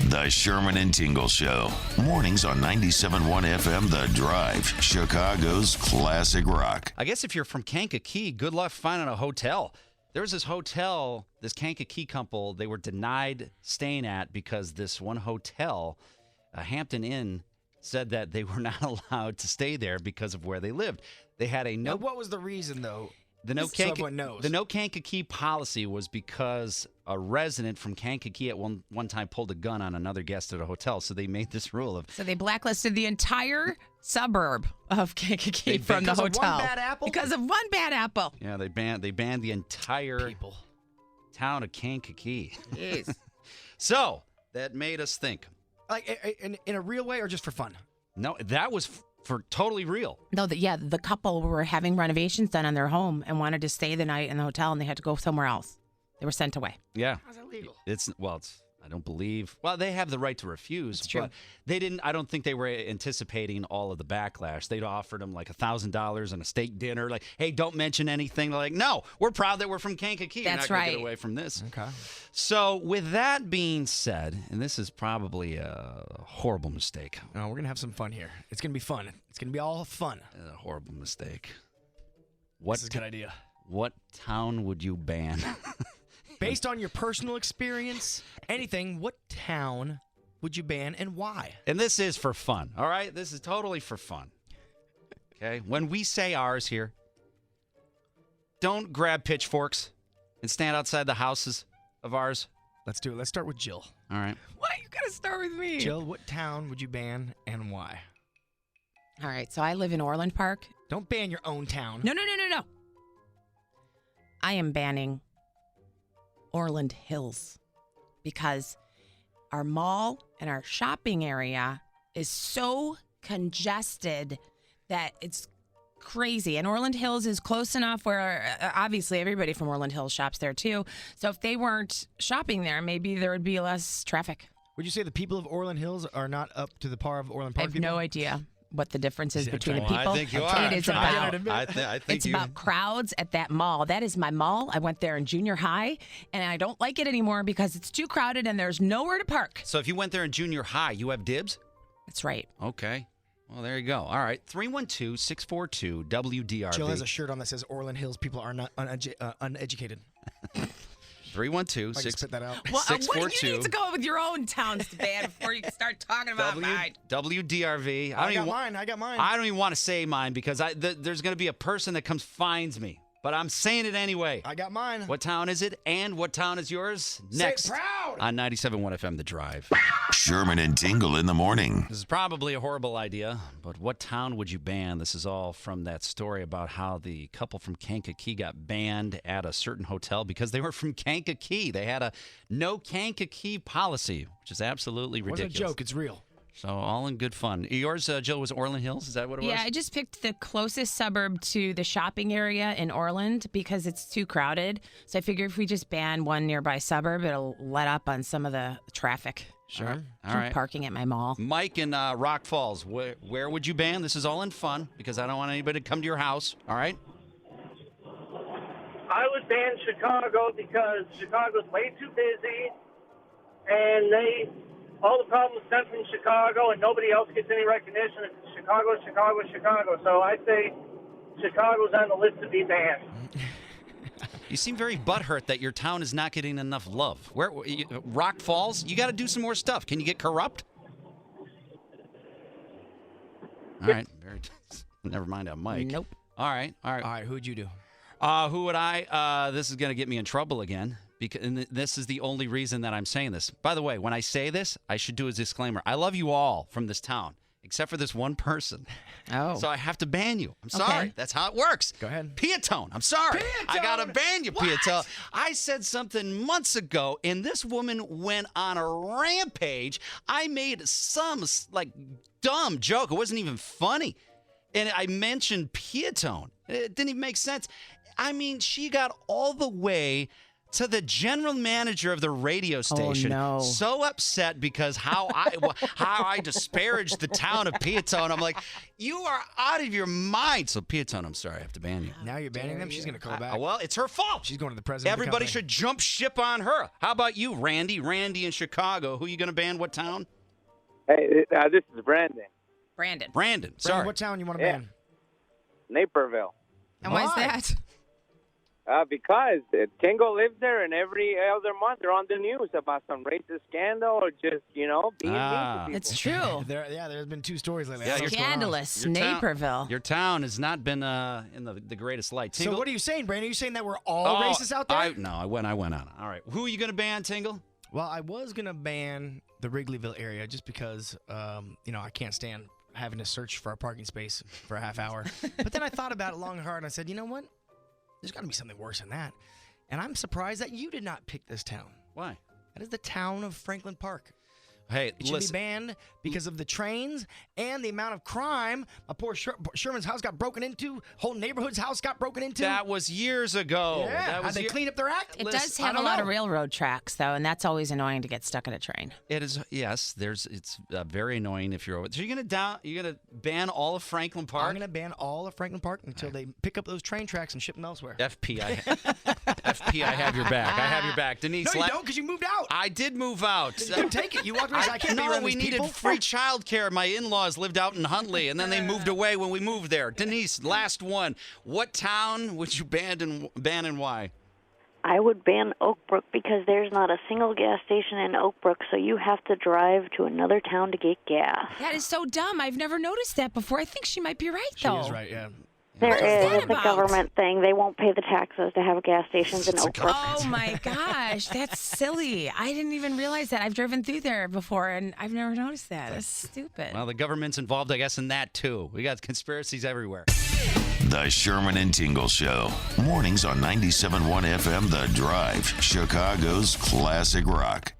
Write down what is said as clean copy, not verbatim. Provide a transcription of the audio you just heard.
The Sherman and Tingle Show. Mornings on 97.1 FM The Drive, Chicago's classic rock. I guess if you're from Kankakee, good luck finding a hotel. There was this hotel, this Kankakee couple, they were denied staying at because this one hotel, Hampton Inn, said that they were not allowed to stay there because of where they lived. They had a no. Now, what was the reason, though? The no So everyone knows. The no Kankakee policy was because a resident from Kankakee at one time pulled a gun on another guest at a hotel, so they made this rule of. So they blacklisted the entire suburb of Kankakee from the hotel. Because of one bad apple? Because of one bad apple. Yeah, they banned the entire town of Kankakee. Jeez. So that made us think. Like in a real way or just for fun? No, that was for totally real. No, the couple were having renovations done on their home and wanted to stay the night in the hotel, and they had to go somewhere else. They were sent away. Yeah. How's that legal? I don't believe. Well, they have the right to refuse. It's true. But they didn't. I don't think they were anticipating all of the backlash. They'd offered them like $1,000 and a steak dinner. Like, hey, don't mention anything. They're like, no, we're proud that we're from Kankakee. That's We're not gonna right. Get away from this. Okay. So, with that being said, and this is probably a horrible mistake. No, we're going to have some fun here. It's going to be fun. It's going to be all fun. A horrible mistake. This is a good idea. What town would you ban? Based on your personal experience, anything, what town would you ban and why? And this is for fun, all right? This is totally for fun. Okay? When we say ours here, don't grab pitchforks and stand outside the houses of ours. Let's do it. Let's start with Jill. All right. Why you gotta start with me? Jill, what town would you ban and why? All right, so I live in Orland Park. Don't ban your own town. No. I am banning Orland Hills because our mall and our shopping area is so congested that it's crazy. And Orland Hills is close enough where obviously everybody from Orland Hills shops there too. So if they weren't shopping there, maybe there would be less traffic. Would you say the people of Orland Hills are not up to the par of Orland I Park have no people? idea what the difference is Yeah, between the well, people. I think you are. It is I about think it's about crowds at that mall. That is my mall. I went there in junior high, and I don't like it anymore because it's too crowded and there's nowhere to park. So if you went there in junior high, you have dibs? That's right. Okay. Well, there you go. All right. 312-642-WDRV. Jill has a shirt on that says Orland Hills people are not uneducated. 312 I just spit that out. Well, you 642 need to go with your own town's ban before you start talking about mine. WDRV. I got mine. I don't even want to say mine because there's going to be a person that comes finds me. But I'm saying it anyway. I got mine. What town is it? And what town is yours? Next. Say it proud. On 97.1 FM The Drive. Sherman and Tingle in the morning. This is probably a horrible idea, but what town would you ban? This is all from that story about how the couple from Kankakee got banned at a certain hotel because they were from Kankakee. They had a no Kankakee policy, which is absolutely It wasn't ridiculous. a joke. It's real. So all in good fun. Yours, Jill, was Orland Hills? Is that what it was? Yeah, I just picked the closest suburb to the shopping area in Orland because it's too crowded. So I figure if we just ban one nearby suburb, it'll let up on some of the traffic. Sure. All right. Parking at my mall. Mike in Rock Falls, where would you ban? This is all in fun because I don't want anybody to come to your house. All right? I would ban Chicago because Chicago's way too busy, and all the problems stem from Chicago, and nobody else gets any recognition. It's Chicago. So I say Chicago's on the list to be banned. You seem very butthurt that your town is not getting enough love. Rock Falls? You got to do some more stuff. Can you get corrupt? All right. Never mind on Mike. Nope. All right. All right, who'd you do? Who would I? This is going to get me in trouble again. And this is the only reason that I'm saying this. By the way, when I say this, I should do a disclaimer. I love you all from this town, except for this one person. Oh. So I have to ban you. I'm sorry. Okay. That's how it works. Go ahead. Piatone. I'm sorry. I got to ban you, What? Piatone. I said something months ago, and this woman went on a rampage. I made some, dumb joke. It wasn't even funny. And I mentioned Piatone. It didn't even make sense. I mean, she got all the way to the general manager of the radio station. no. So upset because how I disparaged the town of Peatone. I'm like, you are out of your mind. So Peatone, I'm sorry, I have to ban you. Now you're banning them. She's going to call back. Well, it's her fault. She's going to the president. Everybody of the should jump ship on her. How about you, Randy? Randy in Chicago. Who you going to ban? What town? Hey, this is Brandon. Brandon. Brandon. company. Sorry. What town you want to Yeah. ban? Naperville. And why is Why? that? Because Tingle lives there, and every other month they're on the news about some racist scandal or just, being mean to people. It's true. There's been 2 stories lately. Yeah, I don't know what's going on. Scandalous. Your town- Naperville. Your town has not been in the greatest light. So Tingle? what are you saying, Brandon? Are you saying that we're all racist out there? I went on it. All right. Who are you going to ban, Tingle? Well, I was going to ban the Wrigleyville area just because, I can't stand having to search for a parking space for a half hour. But then I thought about it long and hard, and I said, you know what? There's got to be something worse than that. And I'm surprised that you did not pick this town. Why? That is the town of Franklin Park. Hey, It should listen. be banned because of the trains and the amount of crime. My poor Sherman's house got broken into. Whole neighborhood's house got broken into. That was years ago. yeah. That How'd was they clean up their act? It Listen, does I have a don't lot know. of railroad tracks, though, and that's always annoying to get stuck in a train. It is. Yes. It's very annoying if you're. So you're gonna ban all of Franklin Park? I'm going to ban all of Franklin Park until they pick up those train tracks and ship them elsewhere. FP, FP, I have your back. I have your back, Denise. No, you don't, because you moved out. I did move out. You couldn't take it. You walked away. I can't be No, around we these needed people. free child care. My in-laws lived out in Huntley, and then they moved away when we moved there. Denise, last one. What town would you ban and why? I would ban Oak Brook because there's not a single gas station in Oak Brook, so you have to drive to another town to get gas. That is so dumb. I've never noticed that before. I think she might be right, She though. is right, yeah. There What is is. that It's about? a government thing. They won't pay the taxes to have gas stations in It's a Oak Brook. Oh my gosh, that's silly. I didn't even realize that. I've driven through there before and I've never noticed that. That's stupid. Well, the government's involved, I guess, in that too. We got conspiracies everywhere. The Sherman and Tingle Show. Mornings on 97.1 FM The Drive, Chicago's classic rock.